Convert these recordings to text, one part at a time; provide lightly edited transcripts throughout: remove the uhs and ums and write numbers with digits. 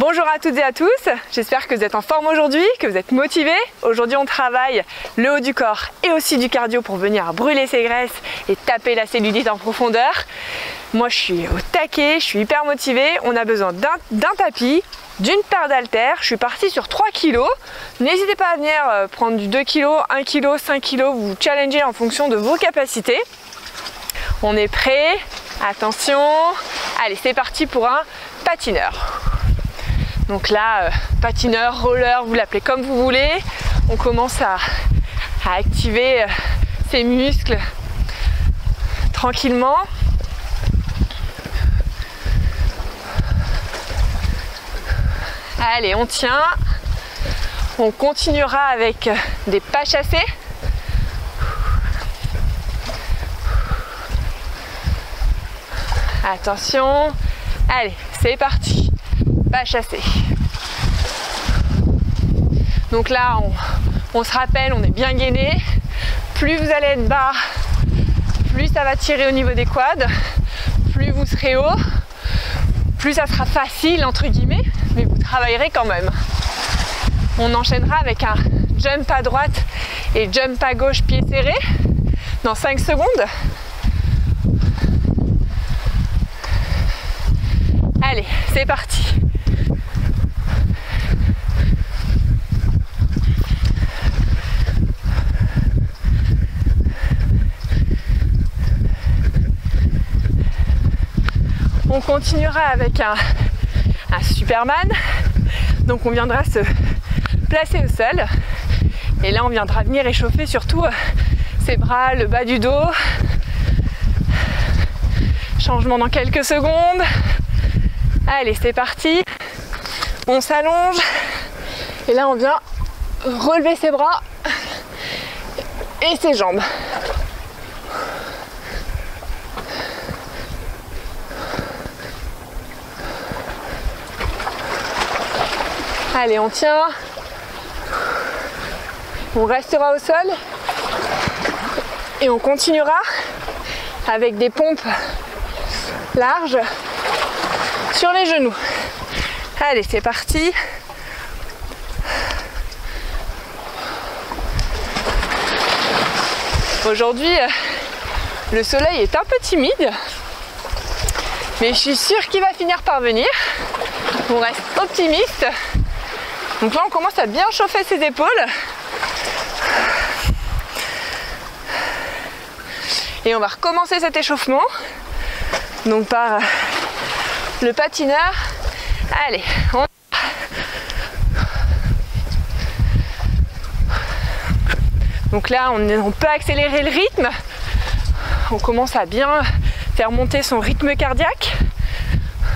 Bonjour à toutes et à tous, j'espère que vous êtes en forme aujourd'hui, que vous êtes motivés. Aujourd'hui on travaille le haut du corps et aussi du cardio pour venir brûler ses graisses et taper la cellulite en profondeur. Moi je suis au taquet, je suis hyper motivée. On a besoin d'un tapis, d'une paire d'haltères. Je suis partie sur 3 kg. N'hésitez pas à venir prendre du 2 kg, 1 kg, 5 kg, vous challengez en fonction de vos capacités. On est prêt, attention, allez c'est parti pour un patineur. Donc là, patineur, roller, vous l'appelez comme vous voulez. On commence à activer ses muscles tranquillement. Allez, on tient. On continuera avec des pas chassés. Attention. Allez, c'est parti. Pas chassé. Donc là, on se rappelle, on est bien gainé. Plus vous allez être bas, plus ça va tirer au niveau des quads. Plus vous serez haut, plus ça sera facile entre guillemets, mais vous travaillerez quand même. On enchaînera avec un jump à droite et jump à gauche pied serré dans 5 secondes. Allez, c'est parti. On continuera avec un Superman. Donc on viendra se placer au sol. Et là on viendra venir échauffer surtout ses bras, le bas du dos. Changement dans quelques secondes. Allez, c'est parti. On s'allonge. Et là on vient relever ses bras et ses jambes. Allez, on tient. On restera au sol. Et on continuera avec des pompes larges sur les genoux. Allez, c'est parti. Aujourd'hui, le soleil est un peu timide. Mais je suis sûre qu'il va finir par venir. On reste optimiste. Donc là on commence à bien chauffer ses épaules. Et on va recommencer cet échauffement. Donc par le patineur. Allez, donc là on peut accélérer le rythme. On commence à bien faire monter son rythme cardiaque.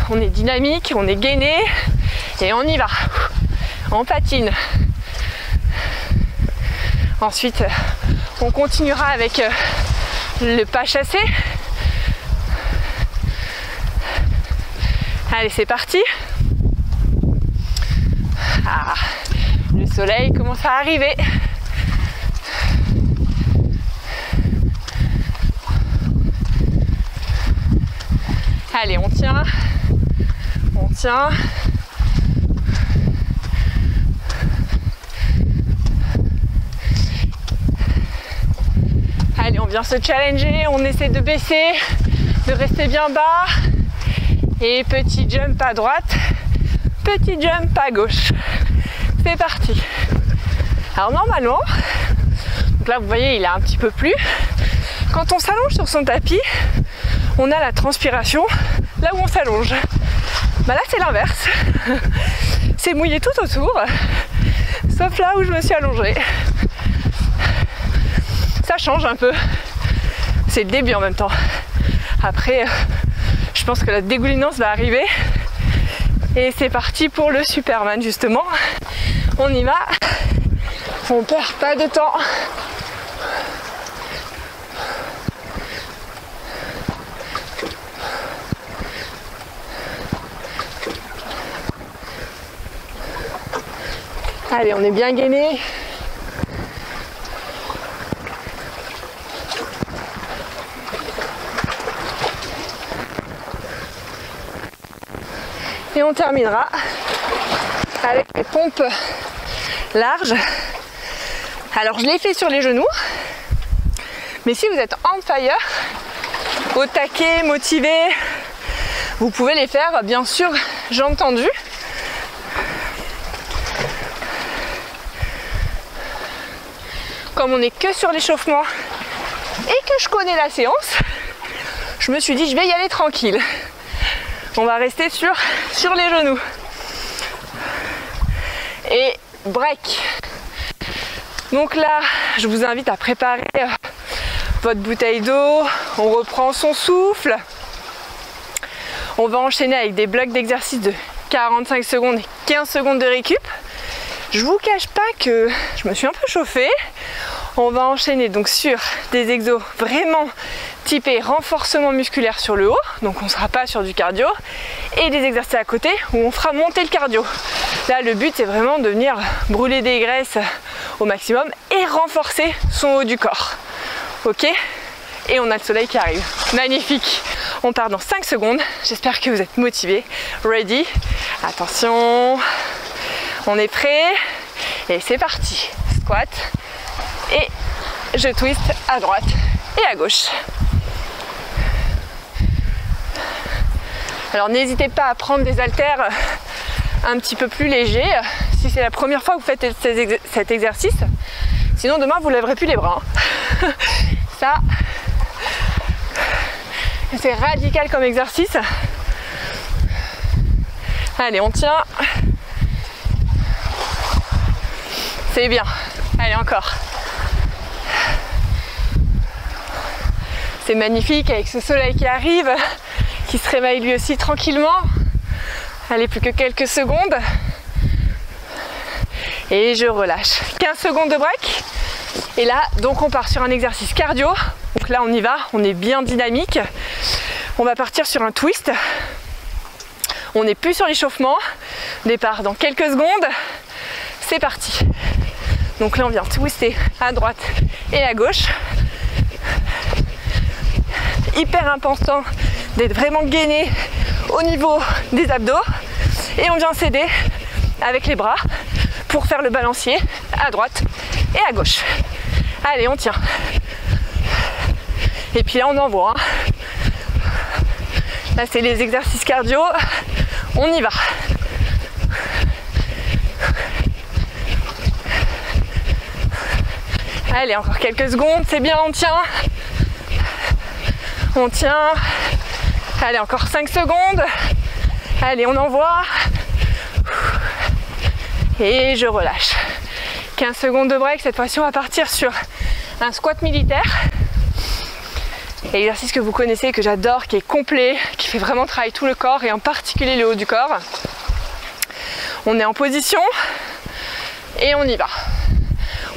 On est dynamique, on est gainé. Et on y va. On patine. Ensuite, on continuera avec le pas chassé. Allez, c'est parti. Ah, le soleil commence à arriver. Allez, on tient. On tient. Allez, on vient se challenger, on essaie de baisser, de rester bien bas. Et petit jump à droite, petit jump à gauche. C'est parti. Alors normalement, donc là vous voyez il a un petit peu plu. Quand on s'allonge sur son tapis, on a la transpiration là où on s'allonge. Bah là c'est l'inverse. C'est mouillé tout autour, sauf là où je me suis allongée. Ça change un peu. C'est le début en même temps. Après, je pense que la dégoulinance va arriver. Et c'est parti pour le Superman justement. On y va. On perd pas de temps. Allez, on est bien gainé. Et on terminera avec les pompes larges. Alors je l'ai fait sur les genoux, mais si vous êtes on fire, au taquet, motivé, vous pouvez les faire bien sûr jambes tendues. Comme on n'est que sur l'échauffement et que je connais la séance, je me suis dit je vais y aller tranquille. On va rester sur les genoux. Et break. Donc là, je vous invite à préparer votre bouteille d'eau. On reprend son souffle. On va enchaîner avec des blocs d'exercice de 45 secondes et 15 secondes de récup. Je vous cache pas que je me suis un peu chauffée. On va enchaîner donc sur des exos vraiment typés renforcement musculaire sur le haut, donc on ne sera pas sur du cardio, et des exercices à côté où on fera monter le cardio. Là, le but c'est vraiment de venir brûler des graisses au maximum et renforcer son haut du corps. Ok? Et on a le soleil qui arrive. Magnifique! On part dans 5 secondes. J'espère que vous êtes motivés. Ready? Attention! On est prêt? Et c'est parti! Squat. Et je twist à droite et à gauche. Alors n'hésitez pas à prendre des haltères un petit peu plus légers si c'est la première fois que vous faites cet exercice. Sinon demain vous ne lèverez plus les bras. Ça, c'est radical comme exercice. Allez, on tient. C'est bien. Allez, encore. C'est magnifique avec ce soleil qui arrive, qui se réveille lui aussi tranquillement. Allez, plus que quelques secondes. Et je relâche. 15 secondes de break. Et là, donc on part sur un exercice cardio. Donc là, on y va, on est bien dynamique. On va partir sur un twist. On n'est plus sur l'échauffement. Départ dans quelques secondes. C'est parti. Donc là, on vient twister à droite et à gauche. Hyper important d'être vraiment gainé au niveau des abdos. Et on vient s'aider avec les bras pour faire le balancier à droite et à gauche. Allez, on tient. Et puis là, on envoie. Là, c'est les exercices cardio. On y va. Allez, encore quelques secondes. C'est bien, on tient. On tient. Allez, encore 5 secondes. Allez, on envoie. Et je relâche. 15 secondes de break. Cette fois-ci, on va partir sur un squat militaire. Exercice que vous connaissez, que j'adore, qui est complet, qui fait vraiment travailler tout le corps et en particulier le haut du corps. On est en position et on y va.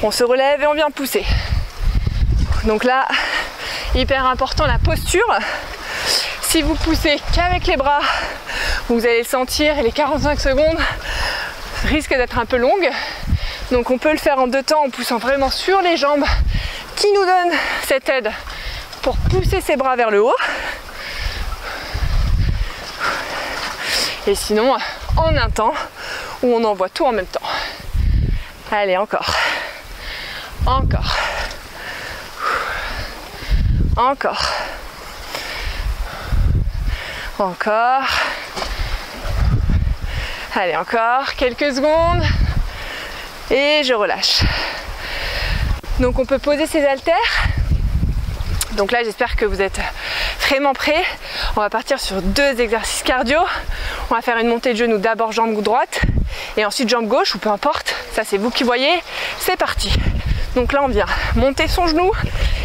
On se relève et on vient pousser. Donc là, hyper important la posture. Si vous poussez qu'avec les bras, vous allez le sentir et les 45 secondes risquent d'être un peu longues. Donc on peut le faire en 2 temps en poussant vraiment sur les jambes qui nous donnent cette aide pour pousser ses bras vers le haut. Et sinon en un temps où on envoie tout en même temps. Allez, encore. Encore. Encore. Encore. Allez, encore quelques secondes. Et je relâche. Donc on peut poser ses haltères. Donc là, j'espère que vous êtes vraiment prêts. On va partir sur 2 exercices cardio. On va faire une montée de genoux, d'abord jambe droite et ensuite jambe gauche, ou peu importe. Ça, c'est vous qui voyez. C'est parti. Donc là, on vient monter son genou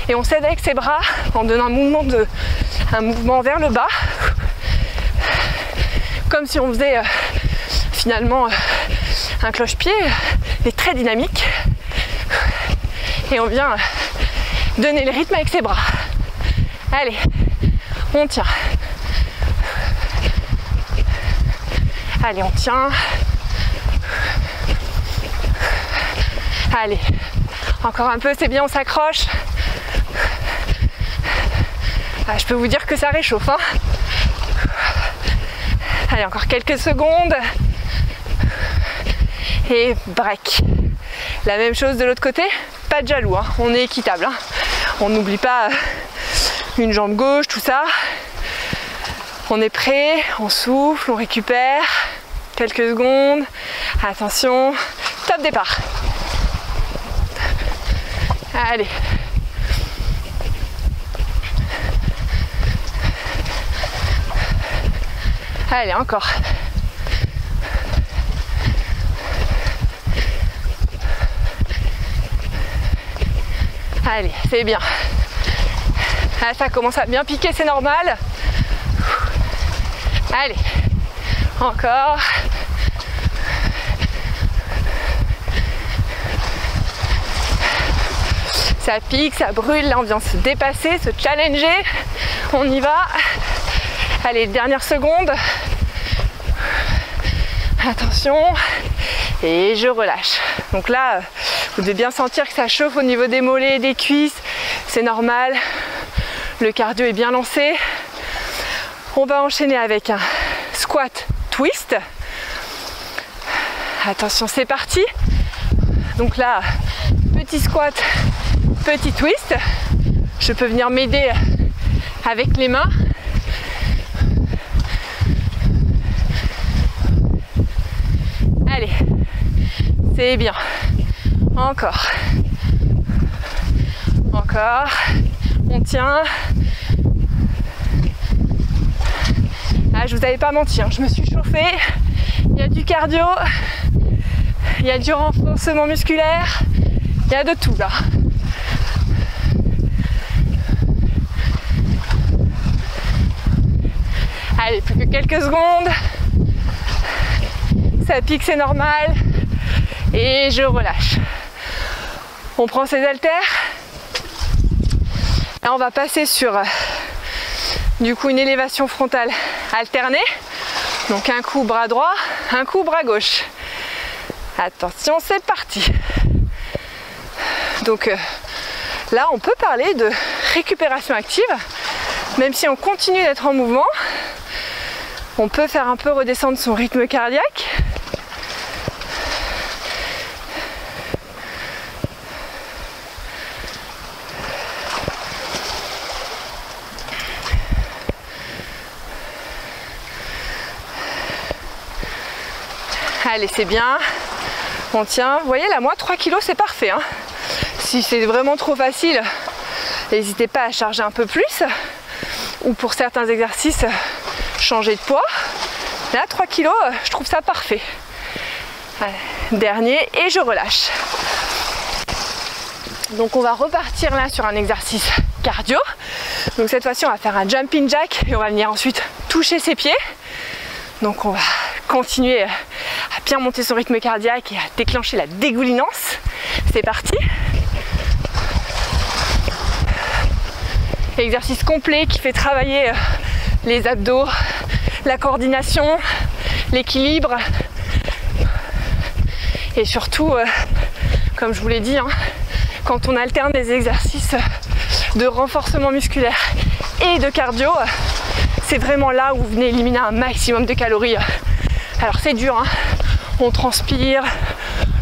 et on s'aide avec ses bras en donnant un mouvement vers le bas. Comme si on faisait finalement un cloche-pied, mais très dynamique. Et on vient donner le rythme avec ses bras. Allez, on tient. Allez, on tient. Allez, encore un peu, c'est bien, on s'accroche. Ah, je peux vous dire que ça réchauffe, hein. Allez, encore quelques secondes. et break. La même chose de l'autre côté, pas de jaloux, hein. On est équitable, hein. On n'oublie pas une jambe gauche, tout ça. On est prêt, on souffle, on récupère. Quelques secondes, attention, top départ. Allez. Allez, encore. Allez, c'est bien. Ah, ça commence à bien piquer, c'est normal. Allez, encore. Ça pique, ça brûle, là on vient se dépasser, se challenger. On y va. Allez, dernière seconde. Attention. Et je relâche. Donc là, vous devez bien sentir que ça chauffe au niveau des mollets et des cuisses. C'est normal. Le cardio est bien lancé. On va enchaîner avec un squat twist. Attention, c'est parti. Donc là, petit squat, petit twist. Je peux venir m'aider avec les mains. Allez, c'est bien. Encore. Encore. On tient. Ah, je vous avais pas menti, hein. Je me suis chauffée. Il y a du cardio. Il y a du renforcement musculaire. Il y a de tout là. Allez, plus que quelques secondes. Ça pique, c'est normal. Et je relâche. On prend ses haltères. Là, on va passer sur du coup une élévation frontale alternée. Donc un coup bras droit, un coup bras gauche. Attention, c'est parti. Donc là, on peut parler de récupération active. Même si on continue d'être en mouvement, on peut faire un peu redescendre son rythme cardiaque. Allez, c'est bien. On tient. Vous voyez là, moi 3 kg c'est parfait, hein. Si c'est vraiment trop facile, n'hésitez pas à charger un peu plus. Ou pour certains exercices, changer de poids. Là, 3 kg, je trouve ça parfait. Allez, dernier, et je relâche. Donc on va repartir là sur un exercice cardio. Donc cette fois-ci, on va faire un jumping jack et on va venir ensuite toucher ses pieds. Donc on va continuer à bien monter son rythme cardiaque et à déclencher la dégoulinance. C'est parti. Exercice complet qui fait travailler les abdos, la coordination, l'équilibre et surtout, comme je vous l'ai dit, hein, quand on alterne des exercices de renforcement musculaire et de cardio, c'est vraiment là où vous venez éliminer un maximum de calories. Alors c'est dur, hein, on transpire,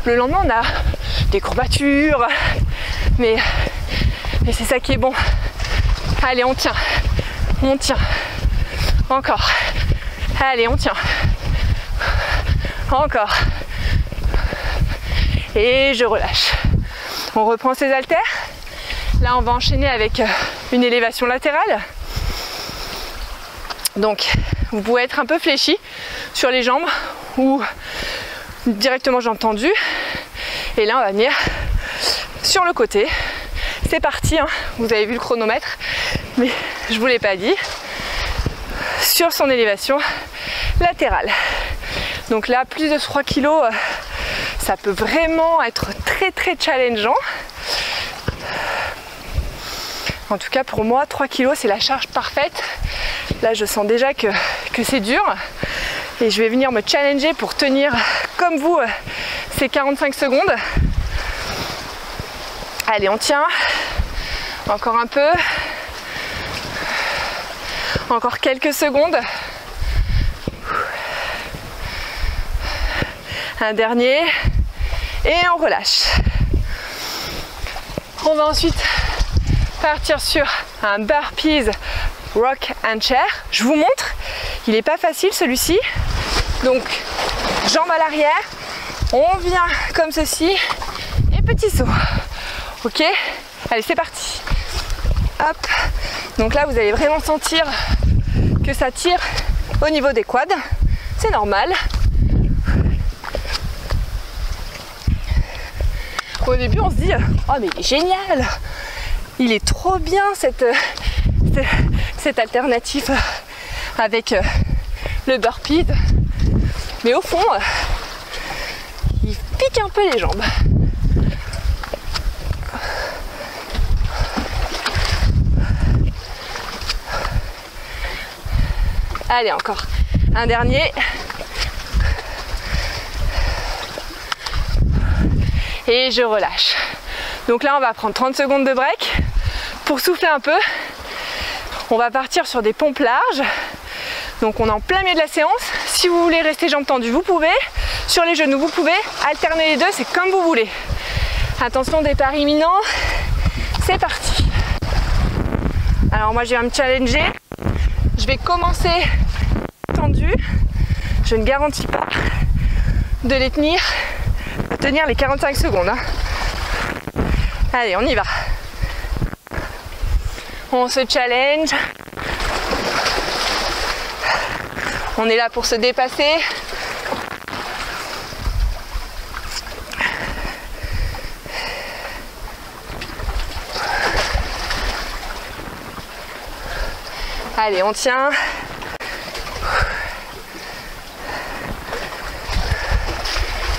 le lendemain on a des courbatures, mais c'est ça qui est bon. Allez, on tient, encore, allez, on tient, encore, et je relâche. On reprend ses haltères. Là, on va enchaîner avec une élévation latérale. Donc, vous pouvez être un peu fléchi sur les jambes ou directement jambes tendues. Et là, on va venir sur le côté. C'est parti, hein. Vous avez vu le chronomètre, mais je ne vous l'ai pas dit. Sur son élévation latérale. Donc là, plus de 3 kg, ça peut vraiment être très très challengeant. En tout cas pour moi, 3 kg c'est la charge parfaite. Là je sens déjà que c'est dur. Et je vais venir me challenger pour tenir comme vous ces 45 secondes. Allez, on tient. Encore un peu. Encore quelques secondes. Un dernier. Et on relâche. On va ensuite partir sur un burpees rock and chair. Je vous montre, il n'est pas facile celui-ci. Donc, jambes à l'arrière, on vient comme ceci et petit saut. Ok, allez, c'est parti. Hop, donc là vous allez vraiment sentir que ça tire au niveau des quads, c'est normal. Au début on se dit oh mais il est génial, il est trop bien cette alternative avec le burpee, mais au fond il pique un peu les jambes. Allez, encore un dernier. Et je relâche. Donc là, on va prendre 30 secondes de break pour souffler un peu. On va partir sur des pompes larges. Donc on est en plein milieu de la séance. Si vous voulez rester jambes tendues, vous pouvez. Sur les genoux, vous pouvez. Alterner les deux, c'est comme vous voulez. Attention, départ imminent. C'est parti. Alors moi, je vais me challenger. Je vais commencer tendu. Je ne garantis pas de les tenir les 45 secondes. Hein. Allez, on y va. On se challenge. On est là pour se dépasser. Allez, on tient.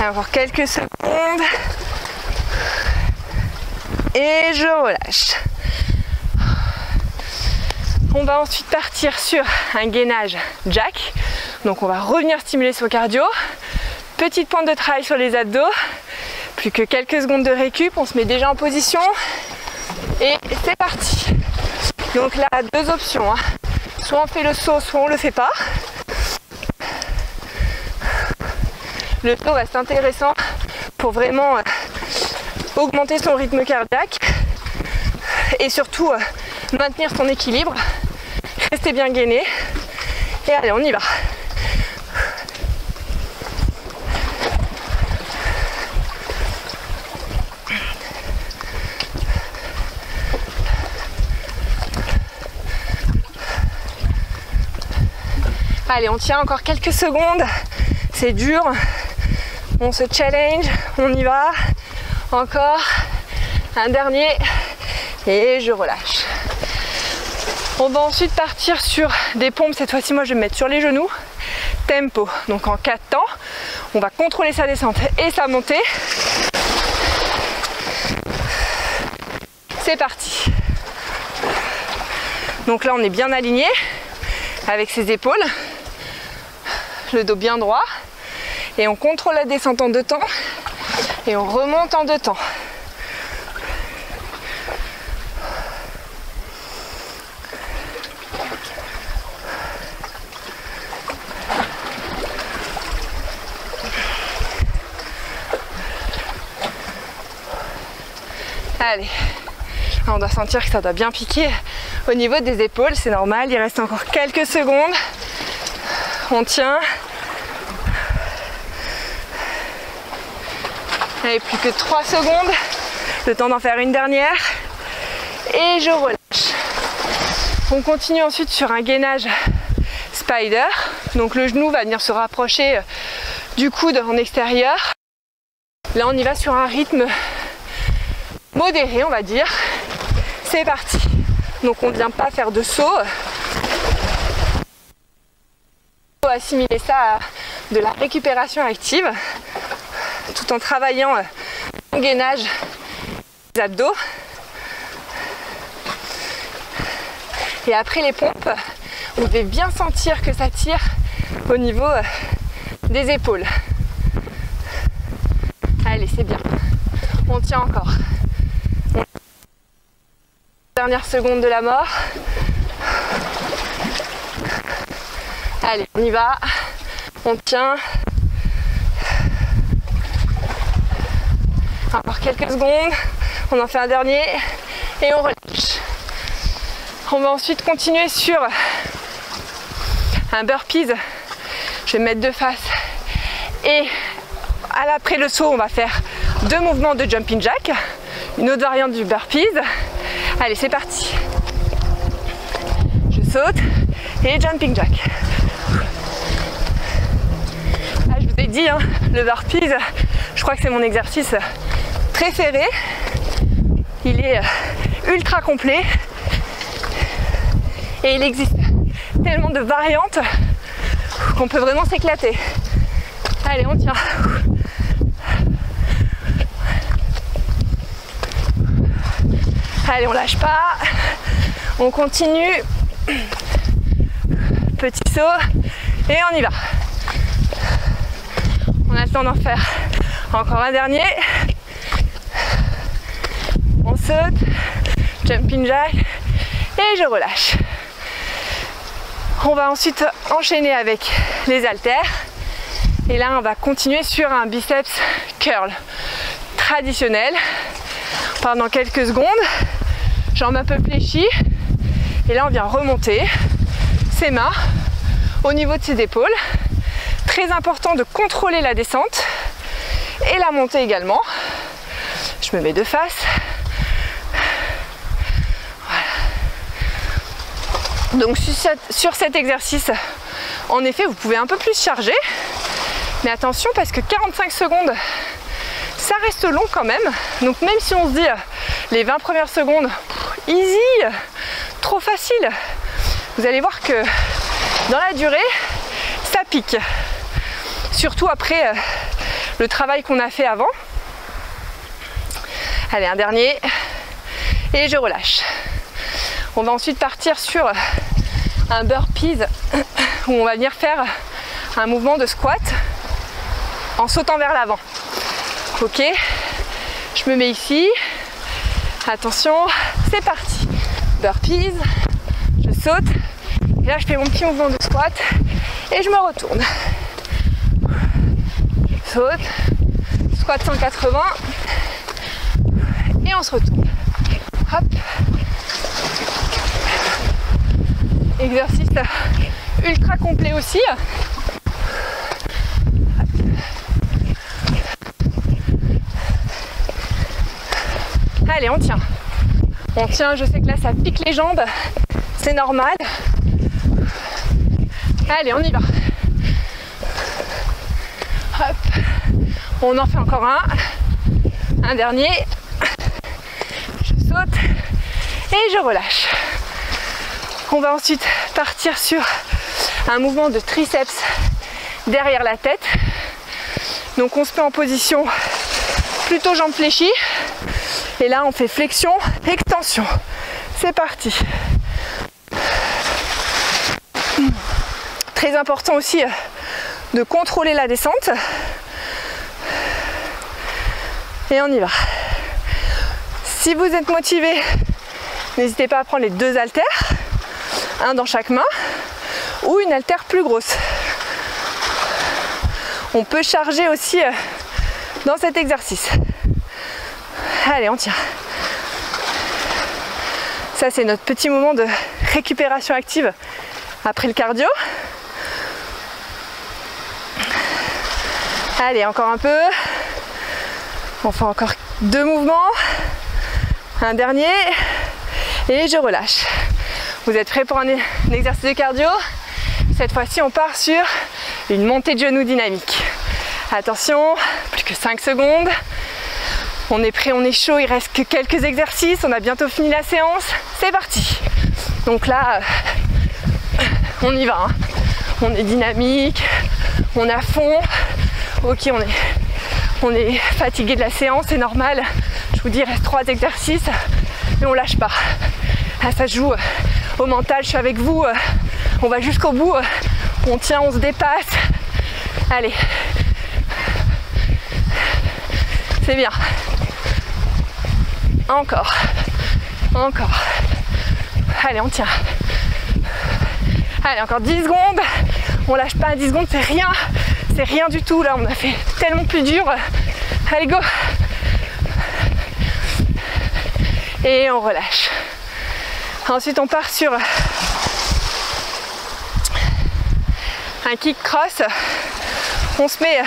Encore quelques secondes. Et je relâche. On va ensuite partir sur un gainage jack. Donc on va revenir stimuler son cardio. Petite pointe de travail sur les abdos. Plus que quelques secondes de récup. On se met déjà en position. Et c'est parti. Donc là, deux options. Hein. Soit on fait le saut, soit on le fait pas. Le saut reste intéressant pour vraiment augmenter son rythme cardiaque et surtout maintenir son équilibre. Restez bien gainé. Et allez, on y va. Allez, on tient encore quelques secondes. C'est dur. On se challenge. On y va. Encore. Un dernier. Et je relâche. On va ensuite partir sur des pompes. Cette fois-ci, moi, je vais me mettre sur les genoux. Tempo. Donc en 4 temps. On va contrôler sa descente et sa montée. C'est parti. Donc là, on est bien aligné avec ses épaules. Le dos bien droit. Et on contrôle la descente en 2 temps. Et on remonte en 2 temps. Allez, on doit sentir que ça doit bien piquer au niveau des épaules, c'est normal, il reste encore quelques secondes. On tient. Allez, plus que 3 secondes, le temps d'en faire une dernière. Et je relâche. On continue ensuite sur un gainage spider. Donc le genou va venir se rapprocher du coude en extérieur. Là, on y va sur un rythme modéré, on va dire. C'est parti. Donc on ne vient pas faire de saut. Il faut assimiler ça à de la récupération active tout en travaillant le gainage des abdos. Et après les pompes, vous devez bien sentir que ça tire au niveau des épaules. Allez, c'est bien. On tient encore. Dernière seconde de la mort. Allez, on y va. On tient. Encore quelques secondes. On en fait un dernier et on relâche. On va ensuite continuer sur un burpees. Je vais me mettre de face et après le saut, on va faire 2 mouvements de jumping jack, une autre variante du burpees. Allez, c'est parti. Je saute et jumping jack. Ah, je vous ai dit, hein, le burpees, je crois que c'est mon exercice préféré. Il est ultra complet et il existe tellement de variantes qu'on peut vraiment s'éclater. Allez, on tient. Allez, on lâche pas. On continue. Petit saut et on y va. On a le temps d'en faire encore un dernier. On saute, jumping jack et je relâche. On va ensuite enchaîner avec les haltères. Et là, on va continuer sur un biceps curl traditionnel pendant quelques secondes. Jambes un peu fléchies. Et là, on vient remonter ses mains au niveau de ses épaules. Très important de contrôler la descente et la montée également. Je me mets de face. Voilà. Donc sur cet exercice, en effet, vous pouvez un peu plus charger. Mais attention parce que 45 secondes, ça reste long quand même. Donc même si on se dit les 20 premières secondes, easy, trop facile, vous allez voir que dans la durée, ça pique. Surtout après le travail qu'on a fait avant. Allez, un dernier. Et je relâche. On va ensuite partir sur un burpees où on va venir faire un mouvement de squat en sautant vers l'avant. Ok, je me mets ici. Attention, c'est parti. Burpees, je saute. Et là, je fais mon petit mouvement de squat et je me retourne. Je saute, squat 180 et on se retourne. Hop. Exercice ultra complet aussi. Allez, on tient. On tient, je sais que là ça pique les jambes, c'est normal. Allez, on y va. Hop. On en fait encore un dernier. Je saute et je relâche. On va ensuite partir sur un mouvement de triceps derrière la tête. Donc on se met en position plutôt jambes fléchies. Et là on fait flexion, extension. C'est parti. Très important aussi de contrôler la descente. Et on y va. Si vous êtes motivé, n'hésitez pas à prendre les 2 haltères, un dans chaque main ou une haltère plus grosse. On peut charger aussi dans cet exercice. Allez, on tient. Ça, c'est notre petit moment de récupération active après le cardio. Allez, encore un peu. On fait encore 2 mouvements. Un dernier. Et je relâche. Vous êtes prêts pour un exercice de cardio? Cette fois-ci, on part sur une montée de genoux dynamique. Attention, plus que 5 secondes. On est prêt, on est chaud, il reste que quelques exercices. On a bientôt fini la séance. C'est parti. Donc là, on y va. Hein. On est dynamique, on est à fond. Ok, on est fatigué de la séance, c'est normal. Je vous dis, il reste 3 exercices, mais on lâche pas. Là, ça se joue au mental, je suis avec vous. On va jusqu'au bout. On tient, on se dépasse. Allez. C'est bien. Encore. Encore. Allez, on tient. Allez, encore 10 secondes. On lâche pas à 10 secondes, c'est rien. C'est rien du tout. Là, on a fait tellement plus dur. Allez, go. et on relâche. Ensuite on part sur un kick cross. On se met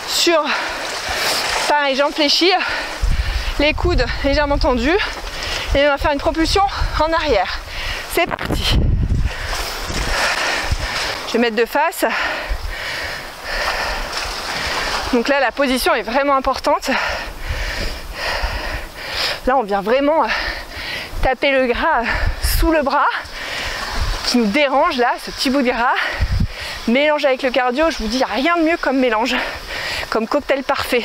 sur, pareil, jambes fléchies, les coudes légèrement tendus et on va faire une propulsion en arrière. C'est parti. Je vais mettre de face. Donc là la position est vraiment importante. Là on vient vraiment taper le gras sous le bras qui nous dérange là, ce petit bout de gras. Mélange avec le cardio, je vous dis, il n'y a rien de mieux comme mélange, comme cocktail parfait.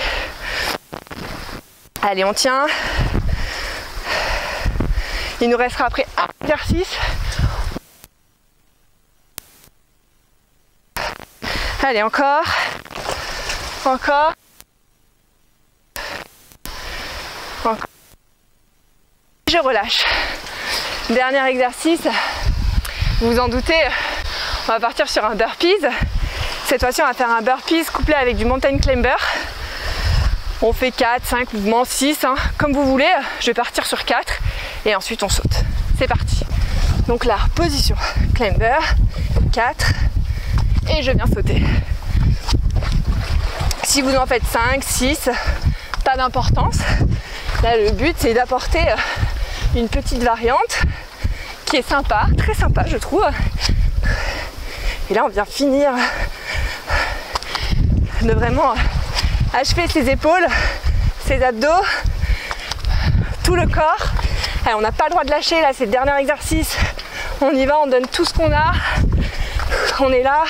Allez, on tient. Il nous restera après un exercice. Allez, encore. Encore. Encore. Je relâche. Dernier exercice. Vous vous en doutez, on va partir sur un burpees. Cette fois-ci, on va faire un burpees couplé avec du mountain climber. On fait 4, 5 mouvements, 6, hein, comme vous voulez. Je vais partir sur 4 et ensuite on saute. C'est parti. Donc là, position climber, 4 et je viens sauter. Si vous en faites 5, 6, pas d'importance. Là, le but, c'est d'apporter une petite variante qui est sympa, très sympa, je trouve. Et là, on vient finir de vraiment achever ses épaules, ses abdos, tout le corps. Allez, on n'a pas le droit de lâcher, là, c'est le dernier exercice. On y va, on donne tout ce qu'on a. On est là,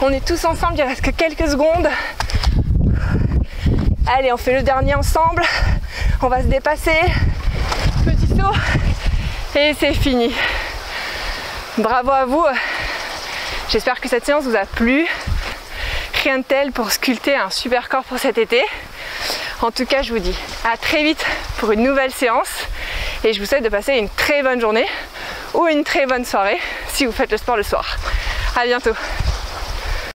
on est tous ensemble, il ne reste que quelques secondes. Allez, on fait le dernier ensemble. On va se dépasser. Petit saut. Et c'est fini. Bravo à vous. J'espère que cette séance vous a plu. Rien de tel pour sculpter un super corps pour cet été. En tout cas, je vous dis à très vite pour une nouvelle séance. Et je vous souhaite de passer une très bonne journée ou une très bonne soirée si vous faites le sport le soir. À bientôt.